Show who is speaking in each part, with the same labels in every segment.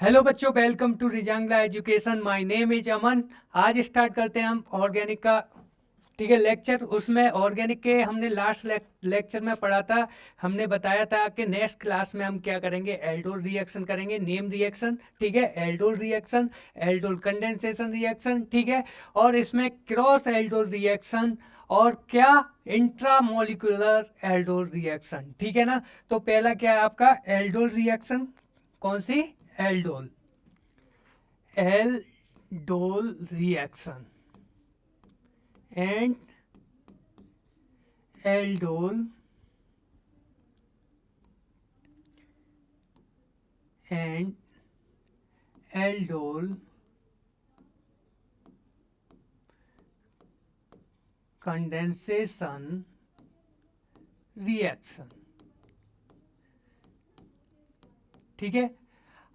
Speaker 1: Hello बच्चों, welcome to Rezangla education. My name is Aman. आज start करते हैं हम ऑर्गेनिक का, ठीक है, लेक्चर। उसमें ऑर्गेनिक के हमने लास्ट लेक्चर में पढ़ा था। हमने बताया था कि नेक्स्ट क्लास में हम क्या करेंगे, एल्डोल रिएक्शन करेंगे, नेम रिएक्शन, ठीक है, aldol reaction, aldol condensation reaction, ठीक है, और इसमें क्रॉस एल्डोल रिएक्शन और क्या इंट्रामोलिकुलर एल्डोल रिएक्शन, ठीक है ना। तो पहला क्या है आपका एल्डोल रिएक्शन, कौन सी, aldol, aldol reaction and aldol and aldol condensation reaction, ठीक है।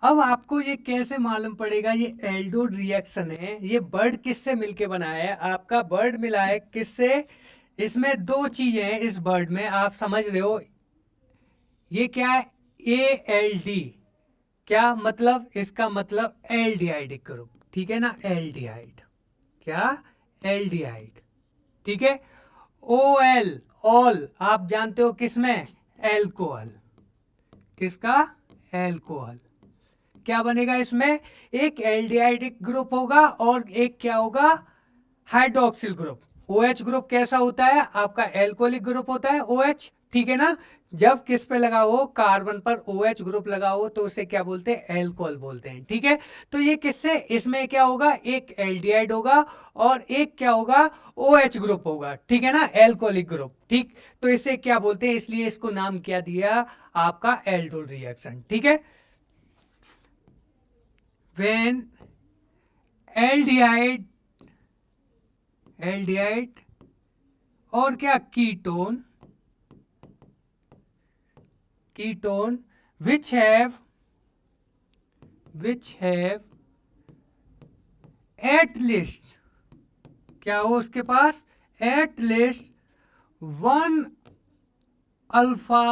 Speaker 1: अब आपको ये कैसे मालूम पड़ेगा ये एल्डोल रिएक्शन है, ये वर्ड किससे मिलके बना है, आपका वर्ड मिला है किससे, इसमें दो चीजें हैं इस वर्ड में, आप समझ रहे हो। ये क्या है, ALD, क्या मतलब, इसका मतलब एल्डिहाइडिक ग्रुप, ठीक है ना, एल्डिहाइड, क्या, एल्डिहाइड, ठीक है। OL, ऑल आप जानते हो किसमें, एल्कोहल, किसका, एल्कोहल। क्या बनेगा इसमें, एक एल्डिहाइडिक ग्रुप होगा और एक क्या होगा, हाइड्रोक्सिल ग्रुप। OH ग्रुप कैसा होता है आपका, एल्कोहलिक ग्रुप होता है OH, ठीक है ना। जब किस पे लगा हो, कार्बन पर OH ग्रुप लगा हो तो उसे क्या बोलते हैं, एल्कोहल बोलते हैं, ठीक है। तो ये किससे, इसमें क्या होगा, एक एल्डिहाइड होगा और एक क्या होगा, OH ग्रुप होगा, ठीक है ना, एल्कोहलिक ग्रुप, ठीक। तो इसे क्या बोलते हैं, इसलिए इसको नाम क्या दिया आपका, एल्डोल रिएक्शन, ठीक है। when एल्डिहाइड, एल्डिहाइड और क्या, ketone, ketone which have at least, क्या हो उसके पास, at least वन अल्फा,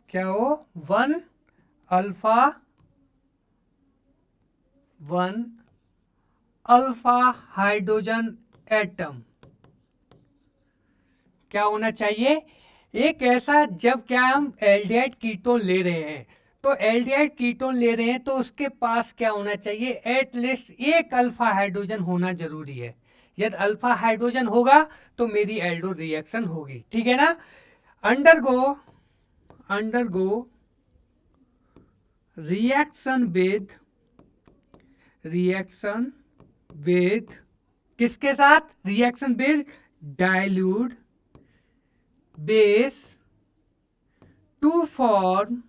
Speaker 1: क्या हो, one alpha, one alpha hydrogen atom, क्या होना चाहिए, एक ऐसा, जब क्या हम एल्डिहाइड कीटोन ले रहे हैं, तो एल्डिहाइड कीटोन ले रहे हैं तो उसके पास क्या होना चाहिए, एटलीस्ट एक अल्फा हाइड्रोजन होना जरूरी है। यदि अल्फा हाइड्रोजन होगा तो मेरी एल्डोल रिएक्शन होगी, ठीक है ना। Undergo, undergo reaction with, reaction with किसके साथ, reaction with dilute base to form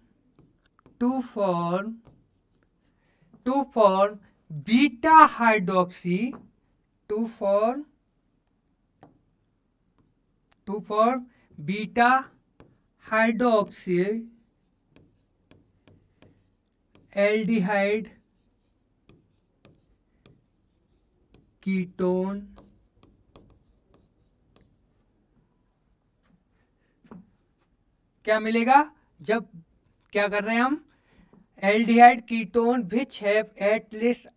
Speaker 1: beta hydroxy, to form beta hydroxy aldehyde ketone, क्या मिलेगा, जब क्या कर रहे हैं हम, aldehyde ketone which have at least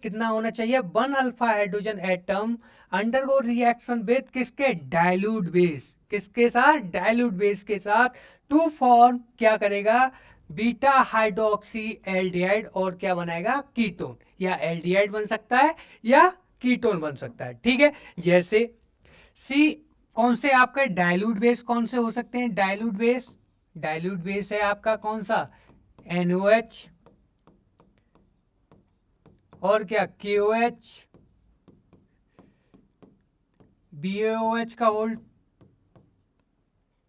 Speaker 1: कितना होना चाहिए, one alpha hydrogen atom, undergo reaction with किसके, डाइल्यूट बेस, किसके साथ, डाइल्यूट बेस के साथ, टू फॉर्म क्या करेगा, बीटा हाइड्रोक्सी एल्डिहाइड, और क्या बनाएगा, कीटोन, या एल्डिहाइड बन सकता है या कीटोन बन सकता है, ठीक है। जैसे सी, कौन से आपके डाइल्यूट बेस कौन से हो सकते हैं, डाइल्यूट बेस, डाइल्यूट बेस है आपका कौन सा, NOH और क्या, KOH, BaOH का होल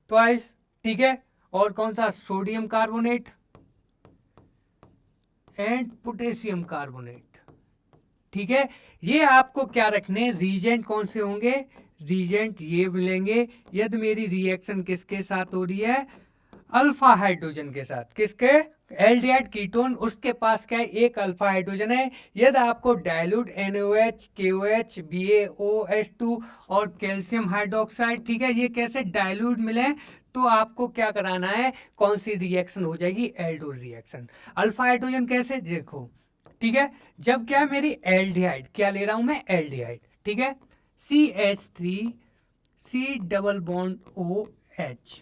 Speaker 1: ट्वाइस, ठीक है, और कौन सा, sodium carbonate and potassium carbonate, ठीक है। ये आपको क्या रखने, रीजेंट कौन से होंगे, रीजेंट ये मिलेंगे यदि मेरी रिएक्शन किसके साथ हो रही है, अल्फा हाइड्रोजन के साथ, किसके, एल्डिहाइड कीटोन, उसके पास क्या है, एक अल्फा हाइड्रोजन है। यदि आपको डाइल्यूट NOH, KOH, BaOH2 और कैल्शियम हाइड्रोक्साइड, ठीक है, ये कैसे डाइल्यूट मिले तो आपको क्या कराना है, कौन सी रिएक्शन हो जाएगी, एल्डोड रिएक्शन। अल्फा हाइड्रोजन कैसे, देखो ठीक है, जब क्या मेरी एल्डिहाइड, क्या ले रहा हूं मैं, एल्डिहाइड, ठीक है, CH3 C double bond OH,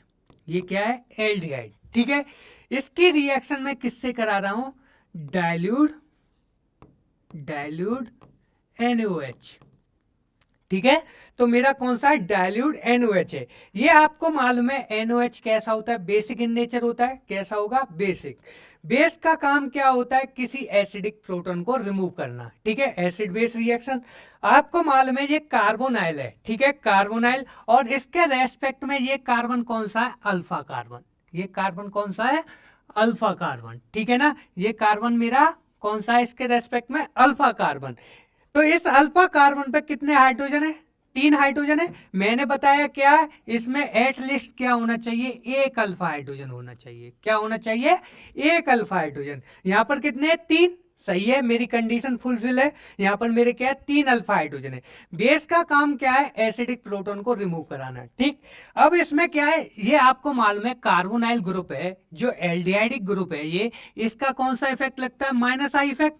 Speaker 1: ये क्या है, एल्डिहाइड, ठीक है। इसकी रिएक्शन में किससे करा रहा हूं, डाइल्यूट NaOH, ठीक है। तो मेरा कौन सा है, डाइल्यूट NaOH है। ये आपको मालूम है NaOH कैसा होता है, बेसिक इन नेचर होता है, कैसा होगा, बेसिक। बेस का काम क्या होता है, किसी एसिडिक प्रोटॉन को रिमूव करना, ठीक है, एसिड बेस रिएक्शन। आपको मालूम है ये कार्बोनाइल है, ठीक है, कार्बोनाइल, और इसके रेस्पेक्ट में ये कार्बन कौन सा है, अल्फा कार्बन, ये कार्बन कौन सा है, अल्फा कार्बन, ठीक है ना, ये कार्बन मेरा कौन सा है, इसके रेस्पेक्ट में अल्फा कार्बन। तो इस अल्फा कार्बन पे कितने हाइड्रोजन है, 3 हाइड्रोजन है। मैंने बताया क्या, इसमें एटलीस्ट क्या होना चाहिए, एक अल्फा हाइड्रोजन होना चाहिए, क्या होना चाहिए, एक अल्फा हाइड्रोजन। यहां पर कितने, 3, सही है, मेरी कंडीशन फुलफिल है। यहां पर मेरे क्या है, 3 अल्फा हाइड्रोजन है। बेस का काम क्या है, एसिडिक प्रोटॉन को रिमूव कराना, ठीक। अब इसमें क्या है, ये आपको मालूम है कार्बोनाइल ग्रुप है, जो एल्डिहाइडिक ग्रुप है, ये इसका कौन सा इफेक्ट लगता है, -I इफेक्ट।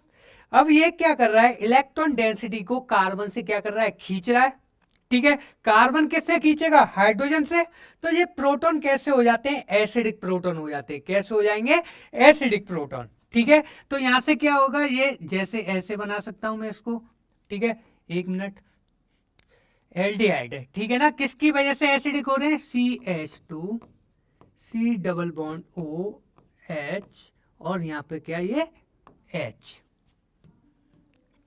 Speaker 1: अब ये क्या कर रहा है, इलेक्ट्रॉन डेंसिटी को कार्बन से क्या कर रहा है, खींच रहा है, ठीक है। कार्बन किससे खींचेगा, हाइड्रोजन से। तो ये प्रोटॉन कैसे हो जाते हैं, एसिडिक प्रोटॉन हो जाते हैं, कैसे हो जाएंगे, एसिडिक प्रोटॉन, ठीक है। तो यहां से क्या होगा, ये जैसे ऐसे बना सकता हूं मैं इसको, ठीक है, 1 मिनट, एल्डिहाइड है, ठीक है ना, किसकी वजह से एसिडिक हो रहे हैं, CH2 C double bond OH, और यहां पे क्या, ये H,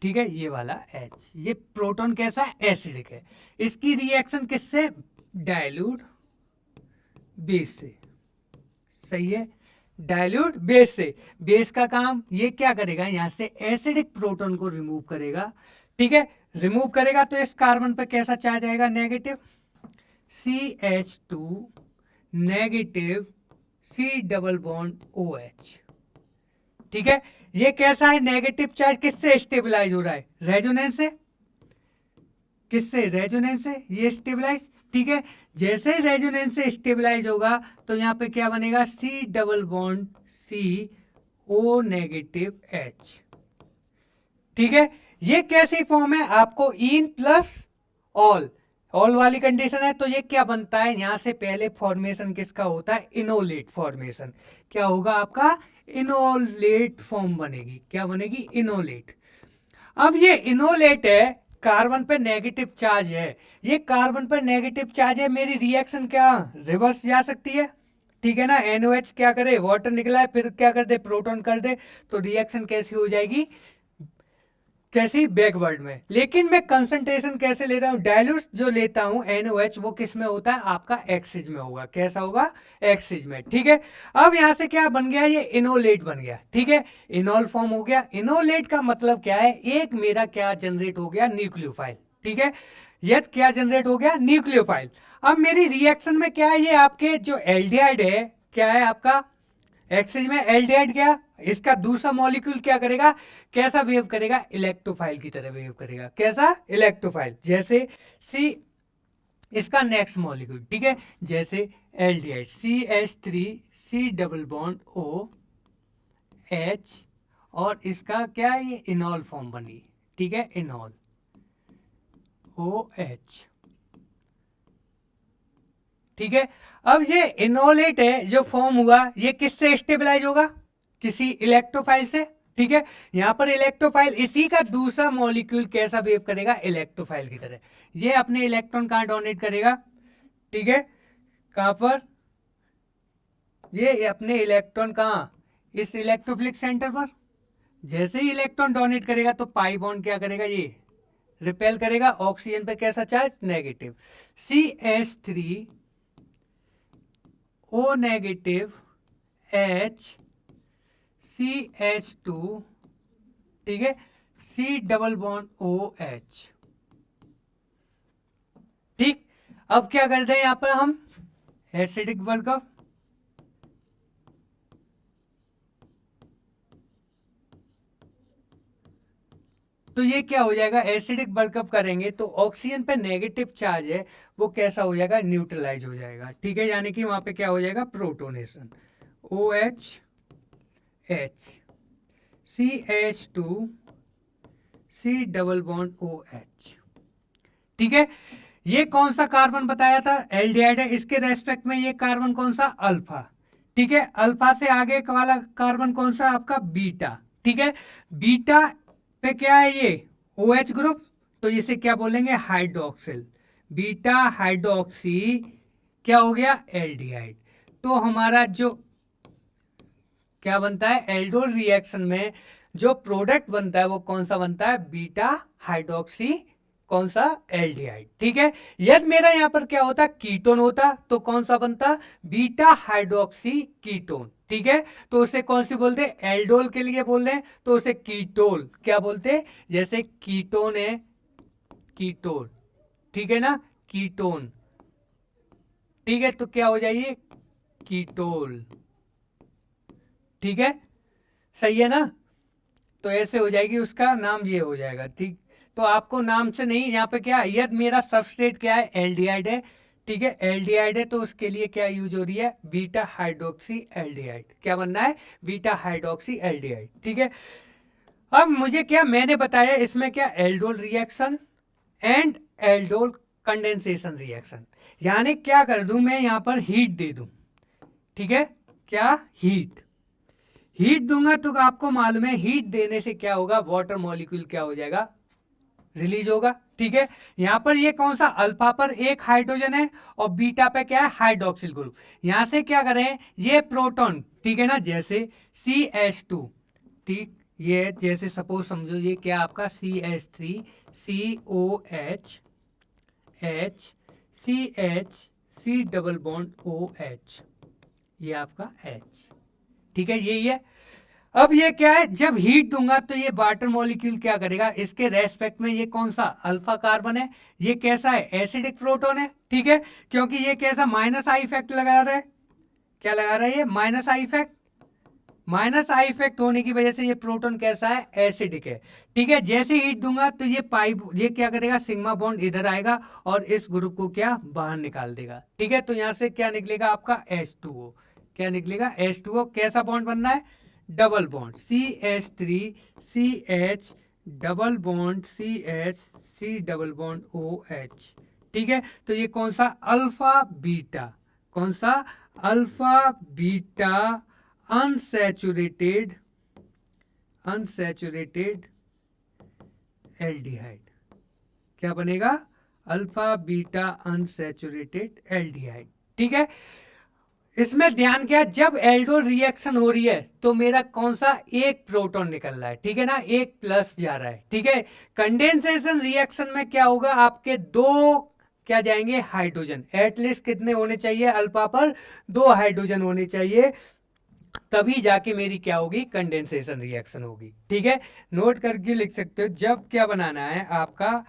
Speaker 1: ठीक है, ये वाला H, ये प्रोटॉन कैसा है, एसिडिक है। इसकी रिएक्शन किससे, डाइल्यूट बेस से, सही है, डाइल्यूट बेस से। बेस का काम ये क्या करेगा, यहां से एसिडिक प्रोटॉन को रिमूव करेगा, ठीक है, रिमूव करेगा तो इस कार्बन पर कैसा चार्ज आएगा, negative, CH2 negative C double bond OH, ठीक है। ये कैसा है, नेगेटिव चार्ज, किससे स्टेबलाइज हो रहा है, रेजोनेंस से, किससे, रेजोनेंस से, ये स्टेबलाइज, ठीक है। जैसे रेजोनेंस से स्टेबलाइज होगा तो यहां पे क्या बनेगा, C double bond C O negative H, ठीक है। ये कैसी फॉर्म है, आपको इन प्लस ऑल, ऑल वाली कंडीशन है, तो ये क्या बनता है, यहां से पहले फॉर्मेशन किसका होता है, इनोलेट फॉर्मेशन, क्या होगा आपका, इनोलेट फॉर्म बनेगी, क्या बनेगी, इनोलेट। अब ये इनोलेट है, कार्बन पे नेगेटिव चार्ज है, ये कार्बन पर नेगेटिव चार्ज है, मेरी रिएक्शन क्या रिवर्स जा सकती है, ठीक है ना, NOH क्या करे, वाटर निकला है, फिर क्या कर दे, प्रोटॉन कर दे, तो रिएक्शन कैसी हो जाएगी, कैसी, बैकवर्ड में। लेकिन मैं कंसंट्रेशन कैसे ले रहा हूं, डाइल्यूट जो लेता हूं NOH, वो किस में होता है, आपका एक्सिज में होगा, कैसा होगा, एक्सिज में, ठीक है। अब यहां से क्या बन गया, ये इनोलेट बन गया, ठीक है, इनोल फॉर्म हो गया। इनोलेट का मतलब क्या है, एक मेरा क्या जनरेट हो गया, न्यूक्लियोफाइल, ठीक है, ये क्या जनरेट हो गया, न्यूक्लियोफाइल। अब मेरी रिएक्शन में क्या है, ये आपके जो एल्डिहाइड है, क्या है आपका, एक्सिज में एल्डिहाइड, क्या इसका दूसरा मॉलिक्यूल क्या करेगा, कैसा बिहेव करेगा, इलेक्ट्रोफाइल की तरह बिहेव करेगा, कैसा, इलेक्ट्रोफाइल, जैसे सी, इसका नेक्स्ट मॉलिक्यूल, ठीक है, जैसे aldehyde CH3 C double bond OH, और इसका क्या, ये इनॉल फॉर्म बनी, ठीक है, इनॉल OH, ठीक है। अब ये इनोलेट है जो फॉर्म हुआ, ये किससे स्टेबलाइज होगा, किसी इलेक्ट्रोफाइल से, ठीक है। यहां पर इलेक्ट्रोफाइल, इसी का दूसरा मॉलिक्यूल कैसा बिहेव करेगा, इलेक्ट्रोफाइल की तरह, ये अपने इलेक्ट्रॉन कहां डोनेट करेगा, ठीक है, कहां पर, ये अपने इलेक्ट्रॉन कहां, इस इलेक्ट्रोफिलिक सेंटर पर। जैसे ही इलेक्ट्रॉन डोनेट करेगा तो पाई बॉन्ड क्या करेगा, ये रिपेल करेगा, ऑक्सीजन पे कैसा charge, negative, CH3 O negative H CH2, ठीक है, C डबल बॉन्ड OH, ठीक। अब क्या करते हैं यहां पर हम, एसिडिक वर्कअप, तो ये क्या हो जाएगा, एसिडिक वर्कअप करेंगे तो ऑक्सीजन पे नेगेटिव चार्ज है वो कैसा हो जाएगा, न्यूट्रलाइज हो जाएगा। ठीक है, यानी कि वहां पे क्या हो जाएगा, protonation, OH H CH2 C double bond OH। ठीक है, ये कौन सा कार्बन बताया था, एल्डिहाइड है, इसके रेस्पेक्ट में ये कार्बन कौन सा, अल्फा। ठीक है, अल्फा से आगे वाला कार्बन कौन सा आपका, बीटा। ठीक है, बीटा पे क्या है ये, OH ग्रुप, तो इसे क्या बोलेंगे, हाइड्रोक्सिल, बीटा हाइड्रोक्सी क्या हो गया, एल्डिहाइड। तो हमारा जो क्या बनता है, एल्डोल रिएक्शन में जो प्रोडक्ट बनता है वो कौन सा बनता है, बीटा हाइड्रोक्सी कौन सा, एल्डिहाइड। ठीक है, यदि मेरा यहां पर क्या होता, कीटोन होता तो कौन सा बनता, बीटा हाइड्रोक्सी कीटोन। ठीक है, तो उसे कौन सी बोलते हैं, एल्डोल के लिए बोल रहे हैं तो उसे कीटोल क्या बोलते हैं, जैसे कीटोन है, कीटोन। ठीक है ना, कीटोन। ठीक है, तो क्या हो जाइए, कीटोल। ठीक है, सही है ना, तो ऐसे हो जाएगी, उसका नाम ये हो जाएगा। ठीक, तो आपको नाम से नहीं, यहाँ पे क्या, यदि मेरा सबस्ट्रेट क्या है, एल्डिहाइड है। ठीक है, एल्डिहाइड है तो उसके लिए क्या यूज हो रही है, बीटा हाइड्रोक्सी एल्डिहाइड, क्या बनना है, बीटा हाइड्रोक्सी एल्डिहाइड। ठीक है, अब मुझे क्या, मैंने बताया इसमें क्या, aldol reaction and aldol condensation reaction, यानी क्या कर दूं मैं, यहां पर हीट दे दूं। ठीक है, क्या, हीट, हीट दूंगा तो आपको मालूम है हीट देने से क्या होगा, वाटर मॉलिक्यूल क्या हो जाएगा, रिलीज होगा। ठीक है, यहां पर ये कौन सा, अल्फा पर एक हाइड्रोजन है और बीटा पे क्या है, हाइड्रोक्सिल ग्रुप। यहां से क्या करें, ये प्रोटॉन, ठीक है ना, जैसे CH2। ठीक, ये जैसे सपोज समझो ये क्या आपका CH3 COH H CH C double bond OH, ये आपका H। ठीक है, यही है। अब ये क्या है, जब हीट दूंगा तो ये वाटर मॉलिक्यूल क्या करेगा, इसके रेस्पेक्ट में ये कौन सा, अल्फा कार्बन है, ये कैसा है, एसिडिक प्रोटॉन है। ठीक है, क्योंकि ये कैसा, माइनस आई इफेक्ट लगा रहा है, क्या लगा रहा है ये, minus I effect. Minus I effect होने की वजह से ये प्रोटॉन कैसा है, एसिडिक है। ठीक है, जैसे हीट दूंगा तो ये पाइप, ये क्या करेगा, सिग्मा बॉन्ड इधर आएगा और इस ग्रुप को क्या, बाहर निकाल देगा। ठीक है, तो यहां से क्या निकलेगा आपका, H2O, क्या निकलेगा, H2O। कैसा बॉन्ड बनना है, double bond, CH3 CH double bond CH C double bond OH। ठीक है, तो ये कौन सा, अल्फा बीटा, कौन सा, alpha beta unsaturated, unsaturated aldehyde, क्या बनेगा, अल्फा बीटा अनसैचुरेटेड एल्डिहाइड। ठीक है, इसमें ध्यान क्या, जब एल्डोल रिएक्शन हो रही है तो मेरा कौन सा, एक प्रोटॉन निकल रहा है। ठीक है ना, एक प्लस जा रहा है। ठीक है, कंडेंसेशन रिएक्शन में क्या होगा, आपके दो क्या जाएंगे, हाइड्रोजन, एटलीस्ट कितने होने चाहिए, अल्फा पर 2 हाइड्रोजन होने चाहिए, तभी जाके मेरी क्या होगी, कंडेंसेशन रिएक्शन होगी। ठीक है, नोट करके लिख सकते हो, जब क्या बनाना है आपका,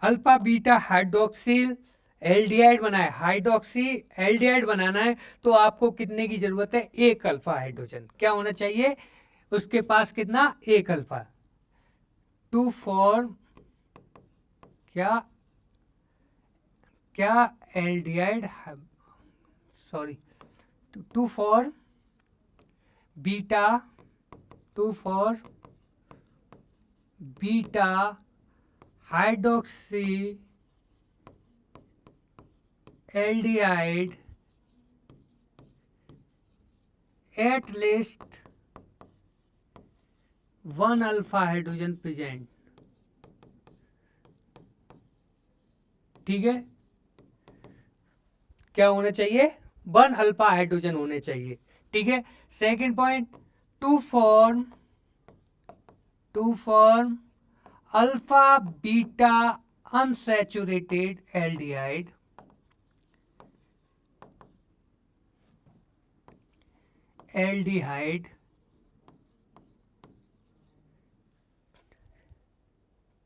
Speaker 1: अल्फा बीटा हाइड्रोक्सिल एल्डिहाइड बना है, हाइड्रोक्सी एल्डिहाइड बनाना है तो आपको कितने की जरूरत है, एक अल्फा हाइड्रोजन क्या होना चाहिए, उसके पास कितना, एक अल्फा, टू फॉर्म क्या, क्या aldehyde, sorry, to for beta, to for beta hydroxy aldehyde at least 1 alpha hydrogen present. ठीक है, क्या होना चाहिए, 1 अल्फा हाइड्रोजन होने चाहिए। ठीक है, second point, to form alpha beta unsaturated aldehyde, aldehyde.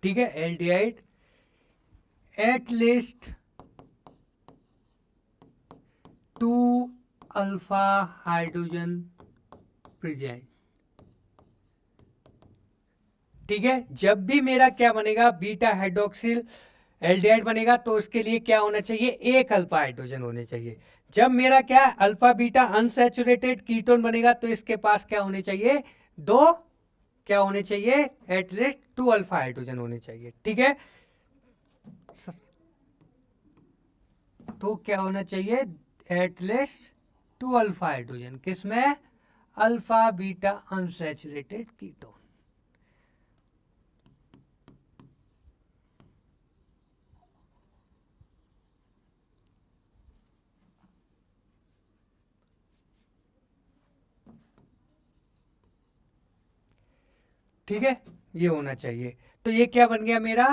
Speaker 1: ठीक है, aldehyde at least 2 alpha hydrogen present. ठीक है, जब भी मेरा क्या बनेगा, बीटा हाइड्रोक्सिल एल्डिहाइड बनेगा तो उसके लिए क्या होना चाहिए, एक अल्फा हाइड्रोजन होने चाहिए। जब मेरा क्या अल्फा बीटा अनसैचुरेटेड कीटोन बनेगा तो इसके पास क्या होने चाहिए, दो क्या होने चाहिए, एटलीस्ट 2 अल्फा हाइड्रोजन होने चाहिए। ठीक है, तो क्या होना चाहिए, एटलीस्ट 2 अल्फा हाइड्रोजन, किसमें, अल्फा बीटा अनसैचुरेटेड कीटोन। ठीक है, ये होना चाहिए। तो ये क्या बन गया मेरा,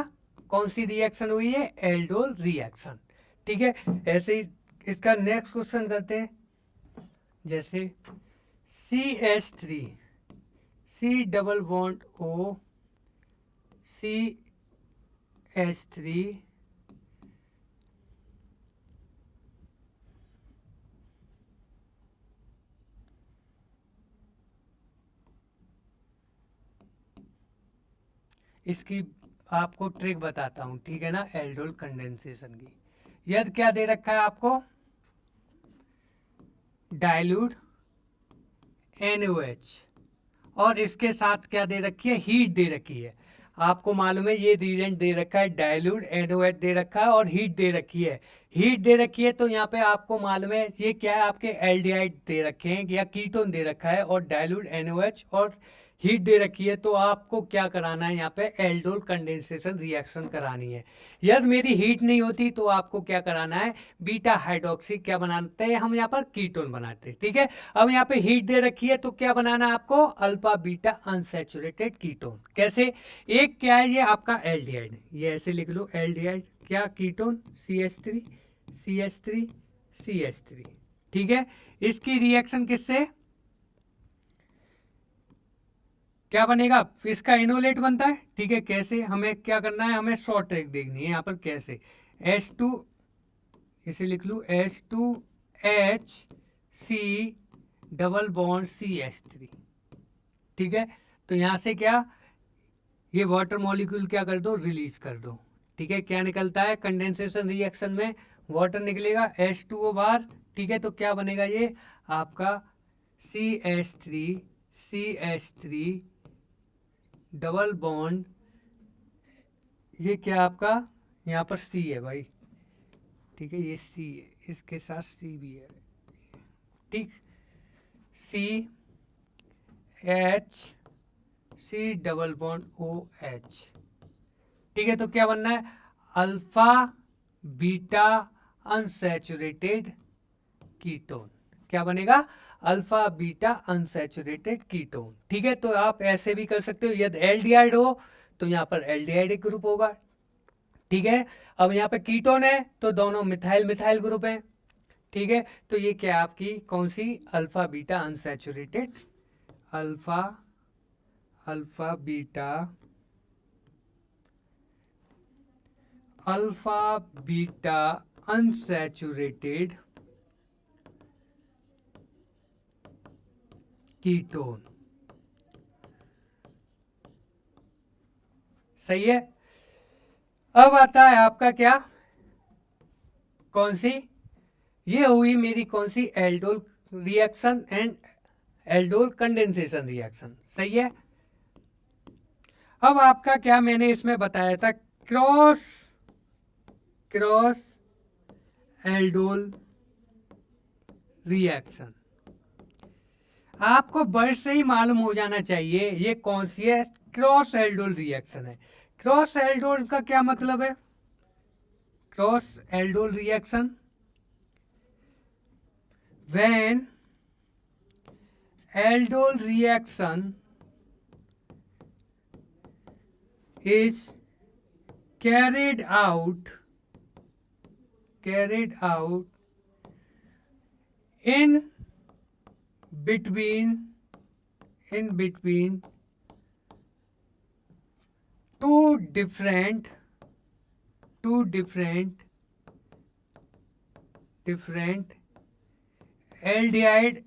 Speaker 1: कौन सी रिएक्शन हुई है, एल्डोल रिएक्शन। ठीक है, ऐसे ही इसका नेक्स्ट क्वेश्चन करते हैं। जैसे CH3 C double bond O CH3 इसकी आपको ट्रिक बताता हूं, ठीक है ना, एल्डोल कंडेंसेशन की। यदि क्या दे रखा है आपको, डाइल्यूट NaOH, और इसके साथ क्या दे रखी है, हीट दे रखी है। आपको मालूम है ये रिएजेंट दे रखा है, डाइल्यूट NaOH दे रखा है और हीट दे रखी है। हीट दे रखी है तो यहाँ पे आपको मालूम है ये क्या है, आपके एल्डिहाइड दे रखे हैं या कीटोन दे रखा है, और डाइल्यूट NaOH और हीट दे रखी है, तो आपको क्या कराना है, यहाँ पे एल्डोल कंडेंसेशन रिएक्शन करानी है। यदि मेरी हीट नहीं होती तो आपको क्या कराना है, बीटा हाइड्रोक्सी क्या बनाते हैं हम, यहाँ पर कीटोन बनाते हैं। ठीक है, अब यहाँ पे हीट दे रखी है तो क्या बनाना है आपको, अल्फा बीटा अनसैचुरेटेड कीटोन। कैसे, एक क्या है, ये आपका एल्डिहाइड, ये ऐसे लिख लो, एल्डिहाइड क्या, कीटोन CH3 CH3 CH3। ठीक है, इसकी रिएक्शन किससे क्या बनेगा, इसका इनोलेट बनता है। ठीक है, कैसे, हमें क्या करना है, हमें शॉर्ट ट्रिक देखनी है यहाँ पर, कैसे, H2 इसे लिख लूँ, H2HC डबल बॉन्ड CH3। ठीक है, तो यहाँ से क्या, ये वाटर मॉलिक्यूल क्या कर दो, रिलीज कर दो। ठीक है, क्या निकलता है, कंडेंसेशन रिएक्शन में वाटर निकलेगा, H2O बाहर। ठीक है, तो क्या बनेगा ये आपका CH3 डबल बॉन्ड, ये क्या आपका, यहाँ पर C है भाई। ठीक है, ये C है, इसके साथ C भी है। ठीक, C डबल बॉन्ड OH। ठीक है, तो क्या बनना है, अल्फा बीटा अनसैचुरेटेड कीटोन। क्या बनेगा, अल्फा बीटा अनसैचुरेटेड कीटोन। ठीक है, तो आप ऐसे भी कर सकते हो, यदि एल्डिहाइड हो तो यहाँ पर एल्डिहाइड ग्रुप होगा। ठीक है, अब यहाँ पे कीटोन है तो दोनों मिथाइल मिथाइल ग्रुप हैं। ठीक है, तो ये क्या आपकी कौन सी, alpha beta unsaturated, alpha alpha beta alpha beta unsaturated ketone. सही है, अब आता है आपका क्या, कौन सी, ये हुई मेरी कौन सी, aldol reaction and aldol condensation reaction. सही है, अब आपका क्या मैंने इसमें बताया था, क्रॉस क्रॉस एल्डोल रिएक्शन। आपको वर्ड से ही मालूम हो जाना चाहिए ये कौन सी है, क्रॉस एल्डोल रिएक्शन है। क्रॉस एल्डोल का क्या मतलब है, cross aldol reaction, when aldol reaction is carried out in between two different aldehyde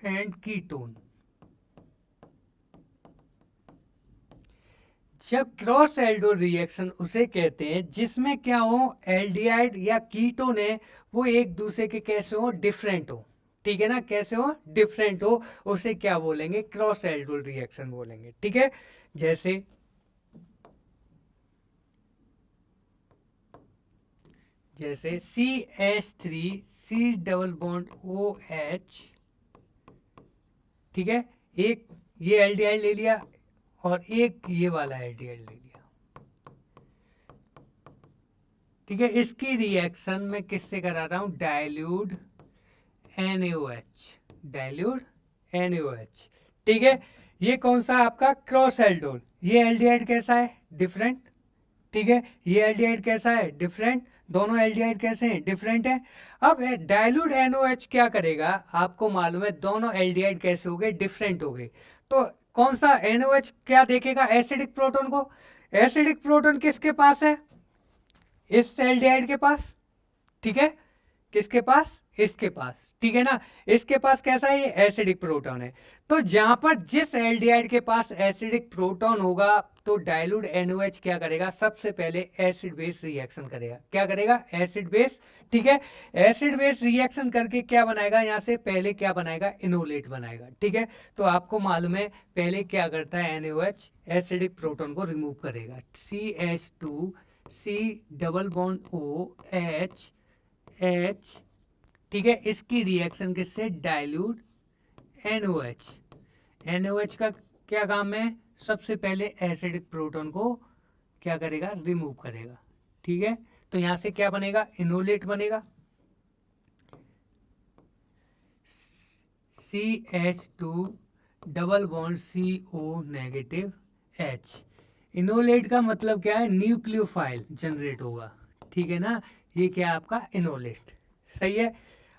Speaker 1: and ketone। जब क्रॉस एल्डोल रिएक्शन उसे कहते हैं जिसमें क्या हो, एल्डिहाइड या कीटोन है वो एक दूसरे के कैसे हो, डिफरेंट हो, ठीक है ना, कैसे हो, डिफरेंट हो, उसे क्या बोलेंगे, क्रॉस एल्डोल रिएक्शन बोलेंगे, ठीक है। जैसे CH3 C double bond OH, ठीक है, एक ये एल्डिहाइड ले लिया और एक ये वाला एल्डिहाइड ले लिया, ठीक है। इसकी रिएक्शन में किससे करा रहा हूं, डाइल्यूट NaOH, डाइल्यूट NaOH, ठीक है। ये कौन सा आपका क्रॉस एल्डोल, ये एल्डिहाइड कैसा है, डिफरेंट, ठीक है, ये एल्डिहाइड कैसा है, डिफरेंट, दोनों एल्डिहाइड कैसे हैं, डिफरेंट है। अब डाइल्यूट NaOH क्या करेगा, आपको मालूम है दोनों एल्डिहाइड कैसे हो गए, डिफरेंट हो गए, तो कौन सा NaOH क्या देखेगा, एसिडिक प्रोटोन को, एसिडिक प्रोटोन किसके पास है, इस एल्डिहाइड के पास, ठीक है, किसके पास, इसके पास, ठीक है ना, इसके पास कैसा है, ये एसिडिक प्रोटॉन है। तो जहां पर जिस एल्डिहाइड के पास एसिडिक प्रोटॉन होगा तो डाइल्यूट NaOH क्या करेगा, सबसे पहले एसिड बेस रिएक्शन करेगा, क्या करेगा, एसिड बेस, ठीक है। एसिड बेस रिएक्शन करके क्या बनाएगा, यहां से पहले क्या बनाएगा, इनोलेट बनाएगा, ठीक है। तो आपको मालूम है पहले क्या करता है NaOH, एसिडिक प्रोटॉन को रिमूव करेगा, CH2 C double bond OH H, ठीक है, इसकी रिएक्शन किससे, डाइल्यूट NaOH, NaOH का क्या काम है, सबसे पहले एसिडिक प्रोटॉन को क्या करेगा, रिमूव करेगा, ठीक है। तो यहां से क्या बनेगा, इनोलेट बनेगा, CH2 double bond CO negative H, enolate का मतलब क्या है, न्यूक्लियोफाइल जनरेट होगा, ठीक है ना, ये क्या आपका इनोलेट, सही है।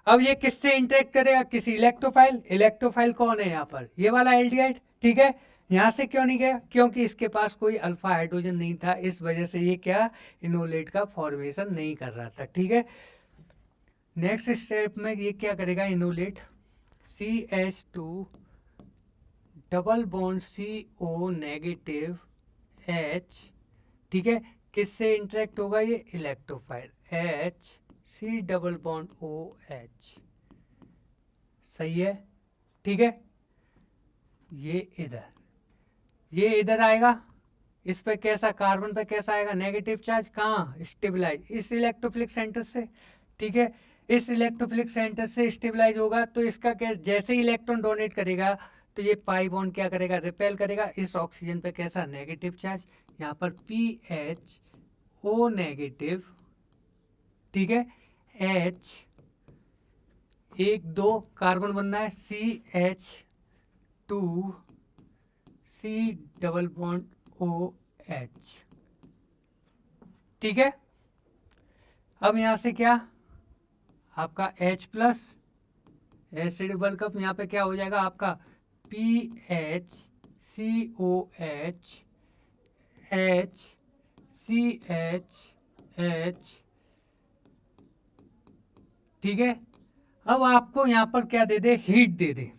Speaker 1: अब ये किससे इंटरेक्ट करेगा, किसी इलेक्ट्रोफाइल, इलेक्ट्रोफाइल कौन है यहाँ पर, ये वाला एल्डिहाइड, ठीक है। यहाँ से क्यों नहीं गया, क्योंकि इसके पास कोई अल्फा हाइड्रोजन नहीं था, इस वजह से ये क्या, इनोलेट का फॉर्मेशन नहीं कर रहा था, ठीक है। नेक्स्ट स्टेप में ये क्या करेगा, enolate, CH2 double bond CO negative H, ठीक है, किससे इंटरेक्ट होगा, ये electrophile H C double bond OH, सही है, ठीक है। ये इधर आएगा, इस पे कैसा, कार्बन पे कैसा आएगा, नेगेटिव चार्ज, कहाँ, स्टेबलाइज, इस इलेक्ट्रोफिलिक सेंटर से, ठीक है, इस इलेक्ट्रोफिलिक सेंटर से स्टेबलाइज होगा, तो इसका क्या, जैसे ही इलेक्ट्रॉन डोनेट करेगा तो ये पाई बॉन्ड क्या करेगा, रिपेल करेगा, इस ऑक्सीजन पे कैसा, नेगेटिव चार्ज, यहाँ पर PHO नेगेटिव, ठीक है, H, एक दो कार्बन बनना है, CH2 C double bond OH, ठीक है। अब यहां से क्या, आपका H प्लस, एसिड बल्कअप, यहाँ पे क्या हो जाएगा आपका PHCOH HCHH, ठीक है। अब आपको यहाँ पर क्या दे दे, हीट दे दे,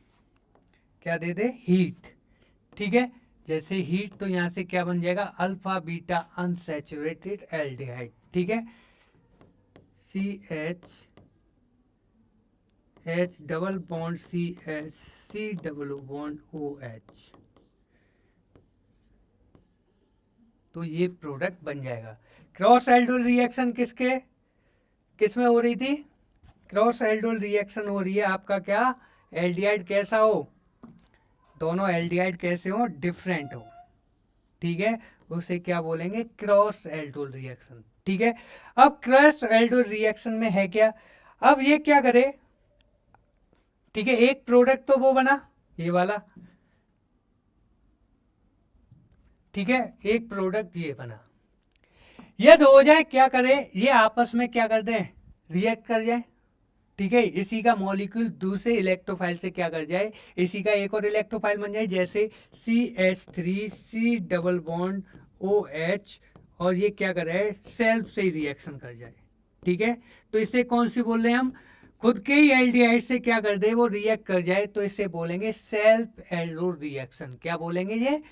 Speaker 1: क्या दे दे, हीट, ठीक है। जैसे हीट तो यहाँ से क्या बन जाएगा, अल्फा बीटा अनसैचुरेटेड एल्डिहाइड, ठीक है, CH double bond CH C double bond OH, तो ये प्रोडक्ट बन जाएगा। क्रॉस एल्डोल रिएक्शन किसमें हो रही थी, क्रॉस एल्डोल रिएक्शन हो रही है आपका क्या, एल्डिहाइड कैसा हो, दोनों एल्डिहाइड कैसे हो, डिफरेंट हो, ठीक है, उसे क्या बोलेंगे, क्रॉस एल्डोल रिएक्शन, ठीक है। अब क्रॉस एल्डोल रिएक्शन में है क्या, अब ये क्या करे, ठीक है, एक प्रोडक्ट तो वो बना, ये वाला, ठीक है, एक प्रोडक्ट ये बना, यदि हो जाए क्या करे, ये आपस में क्या कर दें, रिएक्ट कर जाए, ठीक है, इसी का मॉलिक्यूल दूसरे इलेक्ट्रोफाइल से क्या कर जाए, इसी का एक और इलेक्ट्रोफाइल बन जाए, जैसे CH3 C double bond OH, और ये क्या कर रहा है, सेल्फ से ही रिएक्शन कर जाए, ठीक है। तो इससे कौन सी बोल रहे हैं हम, खुद के ही एल्डिहाइड से क्या कर दे, वो रिएक्ट कर जाए, तो इससे बोलेंगे सेल्फ एल्डोल रिएक्शन, क्या बोलेंगे, ये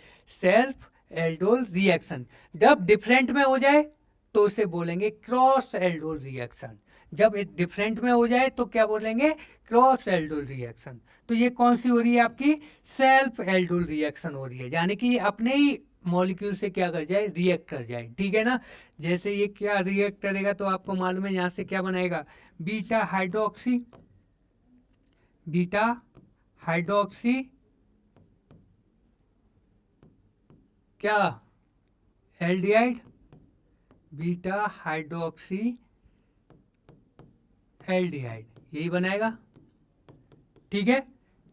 Speaker 1: सेल्फ एल्डोल रिएक्शन। जब डिफरेंट में हो जाए तो उसे बोलेंगे क्रॉस एल्डोल रिएक्शन। जब डिफरेंट में हो जाए तो क्या बोलेंगे, क्रॉस एल्डोल रिएक्शन। तो ये कौन सी हो रही है आपकी, सेल्फ एल्डोल रिएक्शन हो रही है, यानी कि अपने ही मॉलिक्यूल से क्या कर जाए, रिएक्ट कर जाए, ठीक है ना। जैसे ये क्या रिएक्ट करेगा तो आपको मालूम है यहाँ से क्या बनाएगा, बीटा हाइड्रोक्सी, बीटा हाइड्रोक्सी क्या, एल्डिहाइड, बीटा हाइड्रोक्सी एल्डिहाइड, यही बनाएगा, ठीक है,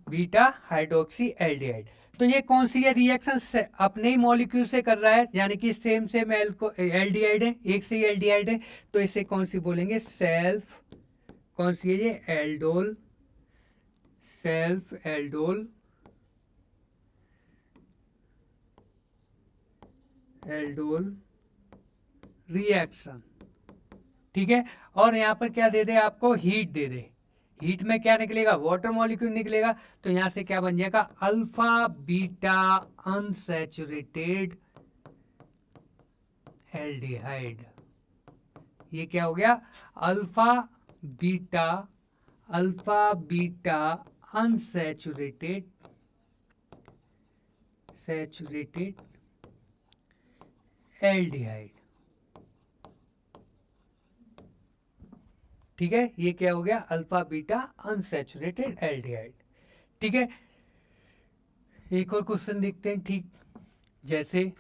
Speaker 1: बीटा हाइड्रोक्सी एल्डिहाइड। तो ये कौन सी है रिएक्शन, अपने ही मॉलिक्यूल से कर रहा है, यानी कि सेम सेम एल्डिहाइड है, एक से ही एल्डिहाइड है, तो इसे कौन सी बोलेंगे, सेल्फ, कौन सी है ये, aldol, self aldol, aldol reaction, ठीक है। और यहाँ पर क्या दे दे आपको, हीट दे दे, हीट में क्या निकलेगा, वाटर मॉलिक्यूल निकलेगा, तो यहां से क्या बन जाएगा, अल्फा बीटा अनसैचुरेटेड एल्डिहाइड। ये क्या हो गया, alpha beta, alpha beta unsaturated, saturated aldehyde, ठीक है। ये क्या हो गया, अल्फा बीटा अनसैचुरेटेड एल्डिहाइड, ठीक है। एक और क्वेश्चन देखते हैं, ठीक, जैसे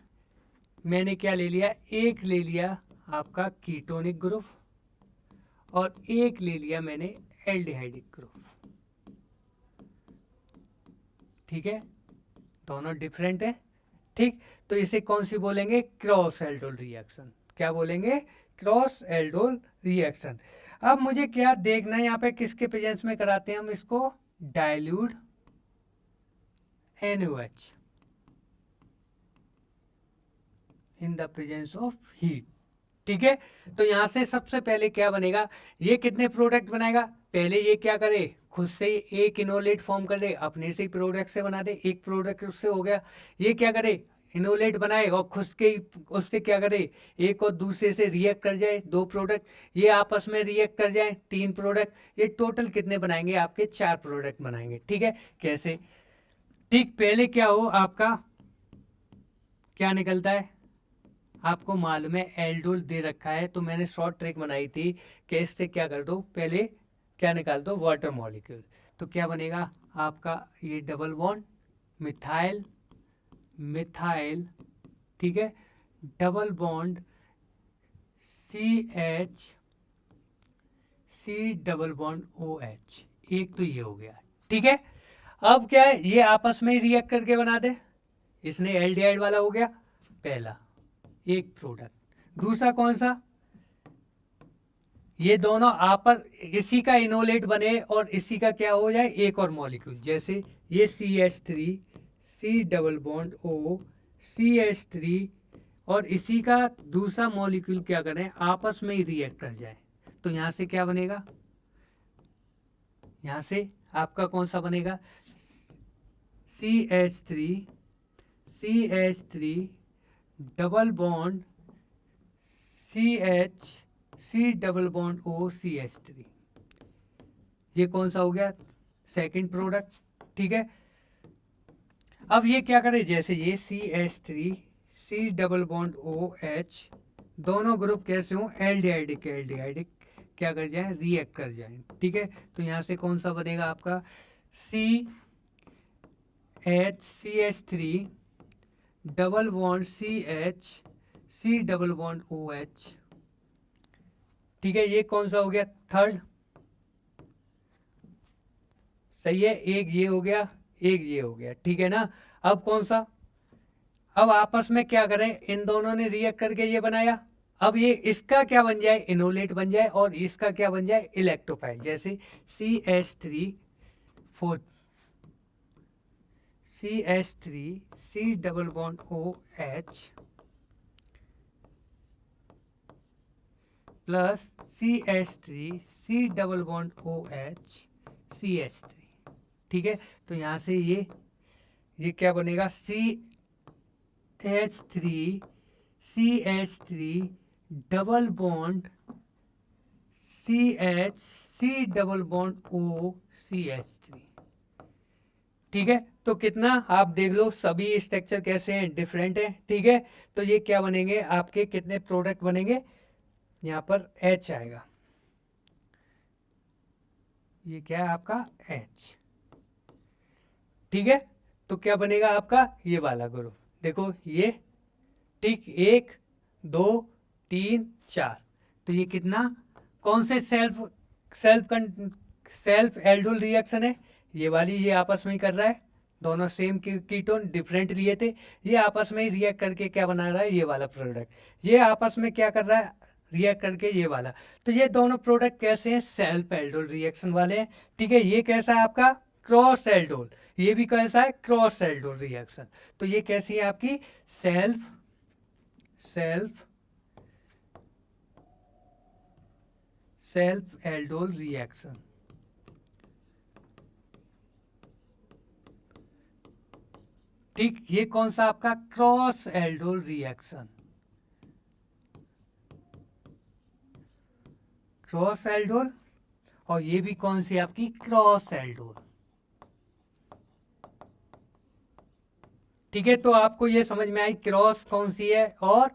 Speaker 1: मैंने क्या ले लिया, एक ले लिया आपका कीटोनिक ग्रुप और एक ले लिया मैंने एल्डिहाइडिक ग्रुप, ठीक है, दोनों डिफरेंट है, ठीक। तो इसे कौन सी बोलेंगे, क्रॉस एल्डोल रिएक्शन, क्या बोलेंगे, क्रॉस एल्डोल रिएक्शन। अब मुझे क्या देखना है यहाँ पे, किसके प्रेजेंस में कराते हैं हम इसको, dilute NaOH in the presence of heat, ठीक है। तो यहां से सबसे पहले क्या बनेगा, ये कितने प्रोडक्ट बनाएगा, पहले ये क्या करे, खुद से एक इनोलेट फॉर्म कर दे, अपने से प्रोडक्ट से बना दे, एक प्रोडक्ट उससे हो गया, ये क्या करे, इनोलेट बनाए और खुद के उससे क्या करे, एक और दूसरे से रिएक्ट कर जाए, 2 प्रोडक्ट, ये आपस में रिएक्ट कर जाए, 3 प्रोडक्ट, ये टोटल कितने बनाएंगे, आपके 4 प्रोडक्ट बनाएंगे, ठीक है। कैसे, ठीक, पहले क्या हो आपका, क्या निकलता है, आपको मालूम है एल्डोल दे रखा है, तो मैंने शॉर्ट ट्रिक बनाई थी कि इससे क्या कर दो, पहले क्या निकाल दो, वाटर मॉलिक्यूल, तो क्या बनेगा आपका, ये डबल बॉन्ड मिथाइल, मिथाइल, ठीक है, double bond CH, C double bond OH, एक तो ये हो गया, ठीक है। अब क्या है, ये आपस में रिएक्ट करके बना दे, इसने एल्डिहाइड वाला हो गया पहला एक प्रोडक्ट, दूसरा कौन सा, ये दोनों आपस, इसी का इनोलेट बने और इसी का क्या हो जाए, एक और मॉलिक्यूल, जैसे ये CH3, C double bond O, CH3, और इसी का दूसरा मॉलिक्यूल क्या करें, आपस में ही रिएक्ट कर जाए, तो यहां से क्या बनेगा, यहां से आपका कौन सा बनेगा, CH3, CH3 double bond CH, C double bond O, CH3, ये कौन सा हो गया, सेकंड प्रोडक्ट, ठीक है। अब ये क्या करे, जैसे ये CH3, C double bond OH, दोनों ग्रुप कैसे हो, एल्डिहाइडिक एल्डिहाइडिक क्या कर जाए, रिएक्ट कर जाए, ठीक है। तो यहां से कौन सा बनेगा आपका, CH3 double bond CH, C double bond OH, ठीक है। ये कौन सा हो गया, थर्ड, सही है, एक ये हो गया, एक ये हो गया, ठीक है ना। अब कौन सा, अब आपस में क्या करें, इन दोनों ने रिएक्ट करके ये बनाया, अब ये इसका क्या बन जाए, इनोलेट बन जाए, और इसका क्या बन जाए, इलेक्ट्रोफाइल, जैसे CH3 4, CH3 C double bond OH plus CH3 C double bond OH CH3, ठीक है। तो यहां से ये क्या बनेगा, H3CH3 double bond CH C double bond OCH3। ठीक है, तो कितना आप देख लो, सभी स्ट्रक्चर कैसे हैं, डिफरेंट है। ठीक है, तो ये क्या बनेंगे आपके, कितने प्रोडक्ट बनेंगे, यहाँ पर H आएगा, ये क्या है आपका H। ठीक है, तो क्या बनेगा आपका ये वाला ग्रुप, देखो ये, ठीक, 1 2 3 4, तो ये कितना, कौन से self self self aldol reaction है, ये वाली, ये आपस में ही कर रहा है, दोनों सेम कीटोन डिफरेंट लिए थे, ये आपस में ही रिएक्ट करके क्या बना रहा है, ये वाला प्रोडक्ट, ये आपस में क्या कर रहा है, रिएक्ट करके ये वाला। तो ये दोनों प्रोडक्ट कैसे हैं, सेल्फ एल्डोल रिएक्शन वाले हैं। ठीक है, ये कैसा है आपका क्रॉस एल्डोल, ये भी कैसा है क्रॉस एल्डोल रिएक्शन। तो ये कैसी है आपकी सेल्फ एल्डोल रिएक्शन। ठीक, ये कौन सा आपका cross aldol reaction, cross aldol, और ये भी कौन सी आपकी क्रॉस एल्डोल। ठीक है, तो आपको ये समझ में आई क्रॉस कौन सी है और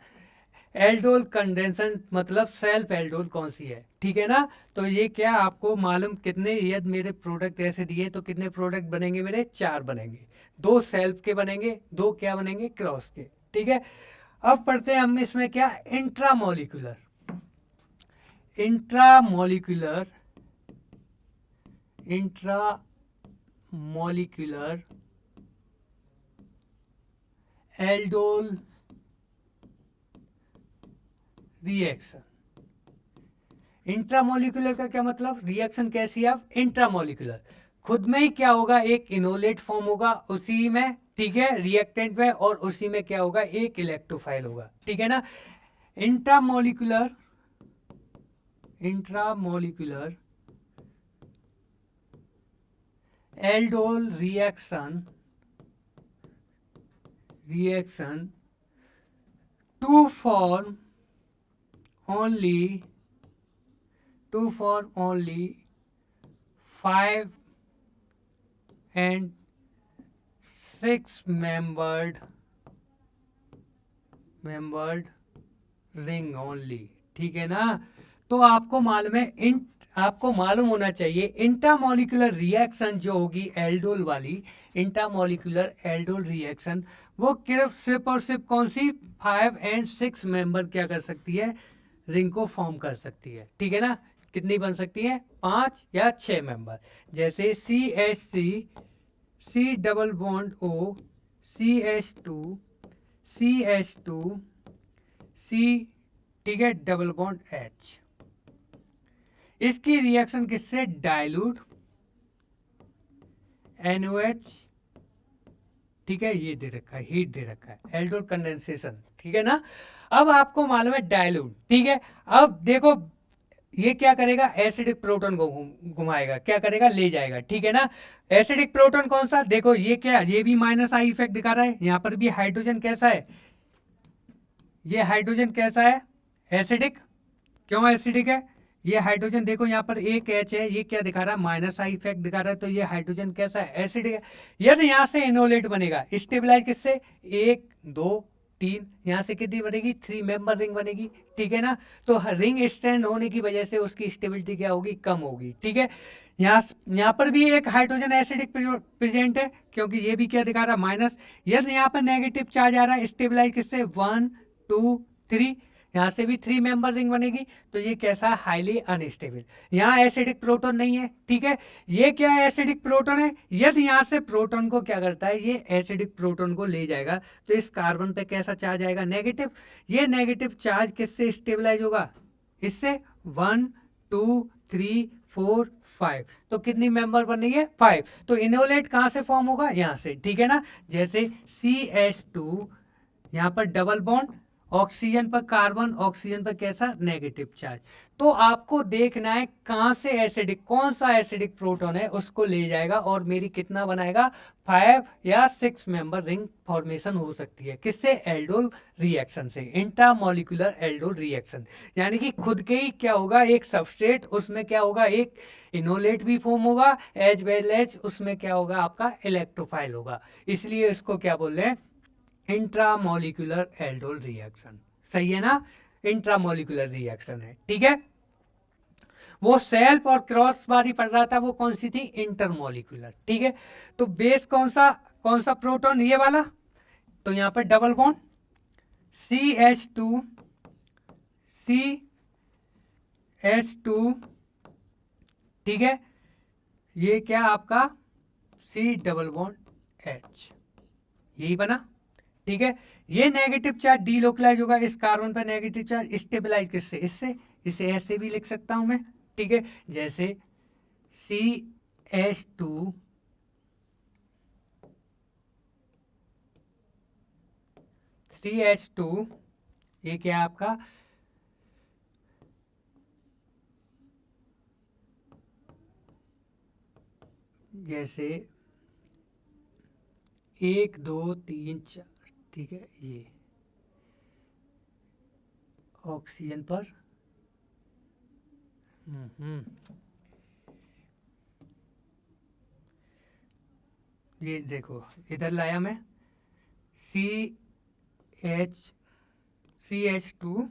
Speaker 1: एल्डोल कंडेंसन मतलब सेल्फ एल्डोल कौन सी है। ठीक है ना, तो ये क्या आपको मालूम, कितने यदि मेरे प्रोडक्ट ऐसे दिए तो कितने प्रोडक्ट बनेंगे मेरे, 4 बनेंगे, 2 सेल्फ के बनेंगे, 2 क्या बनेंगे क्रॉस के। ठीक है, अब पढ़ते हैं हम इसमें क्या, इंट्रामोलिकुलर एल्डोल रिएक्शन। इंट्रामोलिकुलर का क्या मतलब, रिएक्शन कैसी है, इंट्रामोलिकुलर, खुद में ही क्या होगा, एक इनोलेट फॉर्म होगा उसी में, ठीक है, रिएक्टेंट में, और उसी में क्या होगा, एक इलेक्ट्रोफाइल होगा। ठीक है ना, intramolecular aldol reaction to form only 5 and 6 membered ring only. ठीक है ना, तो आपको मालूम है, आपको मालूम होना चाहिए इंटरमोलिकुलर रिएक्शन जो होगी एल्डोल वाली, इंटरमोलिकुलर एल्डोल रिएक्शन वो सिर्फ और सिर्फ कौन सी 5 and 6 मेंबर क्या कर सकती है, रिंग को फॉर्म कर सकती है। ठीक है ना, कितनी बन सकती है, 5 या 6 मेंबर, जैसे CH3 C double bond O CH2 C, ठीक है, डबल बॉन्ड H। इसकी रिएक्शन किससे, डाइल्यूट NOH, ठीक है, ये दे रखा है, हीट दे रखा है, एल्डोल कंडेंसेशन। ठीक है ना, अब आपको मालूम है डाइल्यूट। ठीक है, अब देखो ये क्या करेगा, एसिडिक प्रोटॉन को घुमाएगा, क्या करेगा, ले जाएगा। ठीक है ना, एसिडिक प्रोटॉन कौन सा, देखो ये क्या, ये भी -I इफेक्ट दिखा रहा है, यहां पर भी हाइड्रोजन कैसा है, ये हाइड्रोजन कैसा है, एसिडिक, क्यों एसिडिक है, ये हाइड्रोजन देखो यहाँ पर एक H है, ये क्या दिखा रहा है, -I इफेक्ट दिखा रहा है, तो ये हाइड्रोजन कैसा है, एसिडिक है। यदि यहाँ से इनोलेट बनेगा, स्टेबलाइज किससे, 1 2 3, यहाँ से कितनी बनेगी, 3 मेंबर रिंग बनेगी। ठीक है ना, तो रिंग स्ट्रैंड होने की वजह से उसकी स्टेबिलिटी क्या होगी, कम होगी। ठीक है, यहाँ पर भी एक हाइड्रोजन एसिडिक प्रेजेंट है, क्योंकि ये भी क्या दिखा रहा है, माइनस। यदि यहाँ पर नेगेटिव चार्ज आ रहा है, स्टेबलाइज किससे, 1 2 3, यहाँ से भी 3 मेंबर रिंग बनेगी, तो ये कैसा, हाईली अनस्टेबल, यहाँ एसिडिक प्रोटॉन नहीं है। ठीक है, ये क्या है, एसिडिक प्रोटॉन है, यदि यहाँ से प्रोटॉन को क्या करता है, ये एसिडिक प्रोटॉन को ले जाएगा, तो इस कार्बन पे कैसा चार्ज आएगा, नेगेटिव, ये नेगेटिव चार्ज किससे स्टेबलाइज होगा, इससे 1 2 3 4 5, तो कितनी मेंबर बनेगी है, 5, तो इनोलेट कहां से फॉर्म होगा, यहां से। ठीक है ना, जैसे CH2 यहाँ पर डबल बॉन्ड ऑक्सीजन पर कार्बन, ऑक्सीजन पर कैसा नेगेटिव चार्ज। तो आपको देखना है कहां से एसिडिक, कौन सा एसिडिक प्रोटॉन है उसको ले जाएगा और मेरी कितना बनाएगा, 5 या 6 मेंबर रिंग फॉर्मेशन हो सकती है किससे, एल्डोल रिएक्शन से, इंट्रामोलिकुलर एल्डोल रिएक्शन। यानी कि खुद के ही क्या होगा, एक सबस्ट्रेट, उसमें क्या होगा, एक इनोलेट भी फॉर्म होगा, एज वेल एज उसमें क्या होगा, आपका इलेक्ट्रोफाइल होगा। इसलिए इसको क्या बोल रहे हैं, इंट्रामोलिकुलर एल्डोल रिएक्शन। सही है ना, इंट्रामोलिकुलर रिएक्शन है, ठीक है। वो सेल्फ और क्रॉस बारी पढ़ रहा था, वो कौन सी थी, इंटरमोलिकुलर, ठीक है। तो बेस कौन सा प्रोटॉन, ये वाला। तो यहां पर डबल बॉन्ड CH2 CH2, ठीक है। ये क्या आपका C डबल बॉन्ड H, यही बना, ठीक है। ये नेगेटिव चार्ज डीलोकलाइज होगा, इस कार्बन पर नेगेटिव चार्ज स्टेबलाइज किससे, इससे, इसे ऐसे भी लिख सकता हूं मैं, ठीक है। जैसे CH2 ये क्या है आपका, जैसे 1 2 3 4, ठीक है। ये ऑक्सीजन पर ये देखो इधर लाया मैं, CH2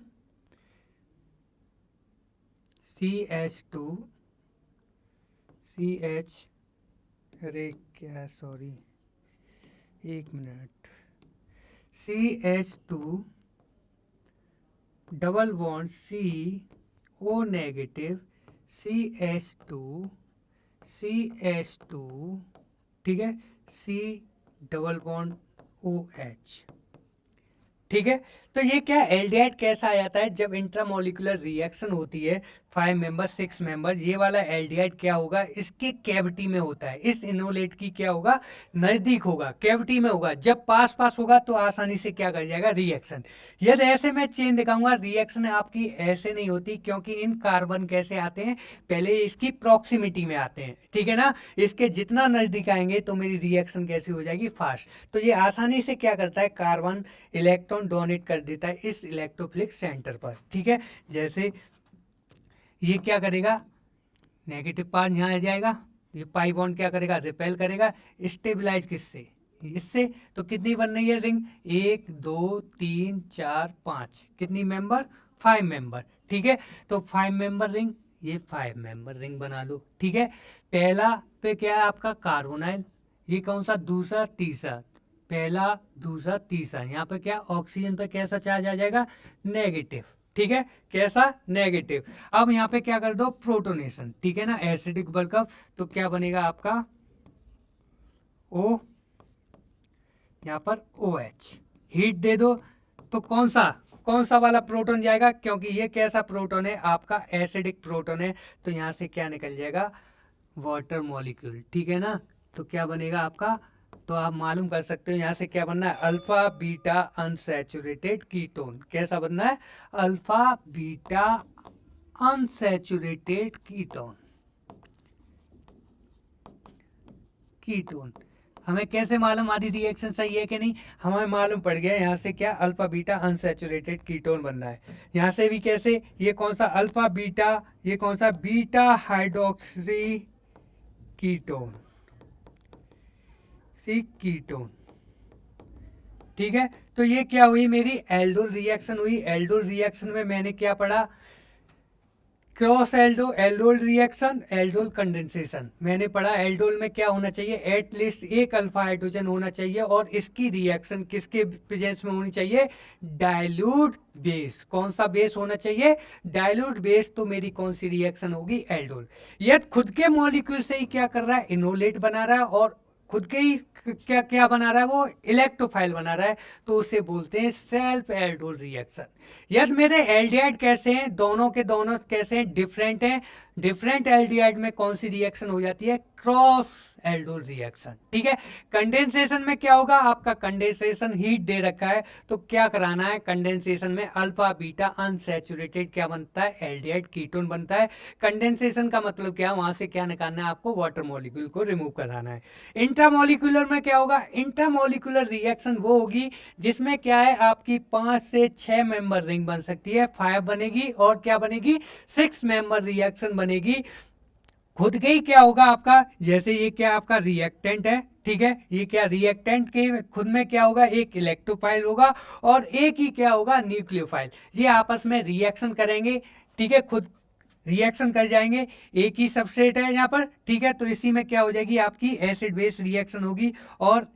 Speaker 1: CH, अरे क्या, सॉरी एक minute, CH2 double bond CO negative CH2, ठीक है, C डबल बॉन्ड OH, ठीक है। तो ये क्या एल्डिहाइड कैसा आ जाता है, जब इंट्रामोलिकुलर रिएक्शन होती है 5 मेंबर 6 मेंबर्स, ये वाला एल्डिहाइड क्या होगा, इसकी कैविटी में होता है, इस इनोलेट की क्या होगा, नजदीक होगा, कैविटी में होगा। जब पास होगा तो आसानी से क्या कर जाएगा, रिएक्शन। यदि ऐसे मैं चेन दिखाऊंगा, रिएक्शन आपकी ऐसे नहीं होती, क्योंकि इन कार्बन कैसे आते हैं, पहले इसकी प्रॉक्सिमिटी में आते हैं, ठीक है ना। इसके जितना नजदीक आएंगे तो मेरी रिएक्शन कैसी हो जाएगी, फास्ट। तो ये आसानी से क्या करता है, कार्बन इलेक्ट्रॉन डोनेट कर देता है इस इलेक्ट्रोफिलिक सेंटर पर, ठीक है। जैसे ये क्या करेगा, नेगेटिव पार्ट यहाँ आ जाएगा, ये पाई बॉन्ड क्या करेगा, रिपेल करेगा, स्टेबलाइज किससे, इससे। तो कितनी बन रही है रिंग, 1 2 3 4 5, कितनी मेंबर, 5 मेंबर, ठीक है। तो 5 मेंबर रिंग, ये 5 मेंबर रिंग बना लो, ठीक है। पहला पे क्या है आपका कार्बोनाइल, ये कौन सा, दूसरा तीसरा, पहला दूसरा तीसरा, यहाँ पे क्या ऑक्सीजन पे कैसा चार्ज आ जाएगा, नेगेटिव, ठीक है, कैसा, नेगेटिव। अब यहाँ पे क्या कर दो, प्रोटोनेशन, ठीक है ना, एसिडिक वर्कअप। तो क्या बनेगा आपका O, यहाँ पर OH, हीट दे दो, तो कौन सा वाला प्रोटॉन जाएगा, क्योंकि ये कैसा प्रोटॉन है, आपका एसिडिक प्रोटॉन है। तो यहाँ से क्या निकल जाएगा, वाटर मॉलिक्यूल, ठीक है ना। तो क्या बनेगा आपका, तो आप मालूम कर सकते हो यहाँ से क्या बनना है, अल्फा बीटा अनसैचुरेटेड कीटोन। कैसा बनना है, अल्फा बीटा अनसैचुरेटेड कीटोन। हमें कैसे मालूम आदि रिएक्शन सही है कि नहीं, हमें मालूम पड़ गया यहाँ से क्या, अल्फा बीटा अनसैचुरेटेड कीटोन बनना है। यहाँ से भी कैसे, ये कौन सा अल्फा बीटा, ये कौन सा बीटा हाइड्रोक्सी कीटोन, कीटोन, ठीक है। तो ये क्या हुई, मेरी एल्डोल रिएक्शन हुई। एल्डोल रिएक्शन में मैंने क्या पढ़ा, cross aldol reaction, aldol condensation मैंने पढ़ा। एल्डोल में क्या होना चाहिए, एटलीस्ट एक अल्फा हाइड्रोजन होना चाहिए, और इसकी रिएक्शन किसके प्रेजेंस में होनी चाहिए, डाइल्यूट बेस। कौन सा बेस होना चाहिए, डाइल्यूट बेस। तो मेरी कौन सी रिएक्शन होगी, एल्डोल। यह खुद के मॉलिक्यूल से ही क्या कर रहा है, इनोलेट बना रहा है, और खुद के ही क्या क्या बना रहा है, वो इलेक्ट्रोफाइल बना रहा है। तो उसे बोलते हैं सेल्फ एल्डोल रिएक्शन। यदि मेरे एल्डिहाइड कैसे हैं, दोनों के दोनों कैसे हैं, डिफरेंट हैं। डिफरेंट एल्डिहाइड में कौन सी रिएक्शन हो जाती है, क्रॉस एल्डोल रिएक्शन। ठीक है, कंडेंसेशन में क्या होगा, आपका कंडेंसेशन हीट दे रखा है, तो क्या कराना है, कंडेंसेशन में अल्फा बीटा अनसैचुरेटेड क्या बनता है, एल्डिहाइड कीटोन बनता है। कंडेंसेशन का मतलब क्या है, वहां से क्या निकालना है, आपको वाटर मॉलिक्यूल को रिमूव कराना है। इंट्रामोलिकुलर में क्या होगा, इंट्रामोलिकुलर रिएक्शन वो होगी जिसमें क्या है, आपकी 5 से 6 मेंबर रिंग बन सकती है, 5 बनेगी और क्या बनेगी, 6 मेंबर रिएक्शन बनेगी। खुद के ही क्या होगा आपका, जैसे ये क्या आपका रिएक्टेंट है, ठीक है, ये क्या रिएक्टेंट के खुद में क्या होगा, एक इलेक्ट्रोफाइल होगा और एक ही क्या होगा, न्यूक्लियोफाइल। ये आपस में रिएक्शन करेंगे, ठीक है, खुद रिएक्शन कर जाएंगे, एक ही सबस्ट्रेट है यहाँ पर, ठीक है, तो इसी में क्या हो जाएगी, आपकी एसिड बेस रिएक्शन होगी और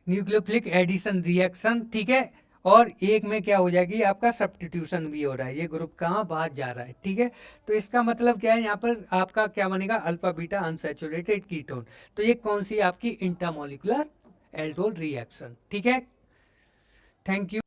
Speaker 1: न्यूक्लियोफिलिक एडिशन रिएक्शन, ठीक है, और एक में क्या हो जाएगी, आपका सब्स्टिट्यूशन भी हो रहा है, ये ग्रुप कहाँ बाहर जा रहा है। ठीक है, तो इसका मतलब क्या है, यहाँ पर आपका क्या बनेगा, अल्फा बीटा अनसैचुरेटेड कीटोन। तो ये कौन सी आपकी इंटरमोलिकुलर एल्डोल रिएक्शन। ठीक है, थैंक यू।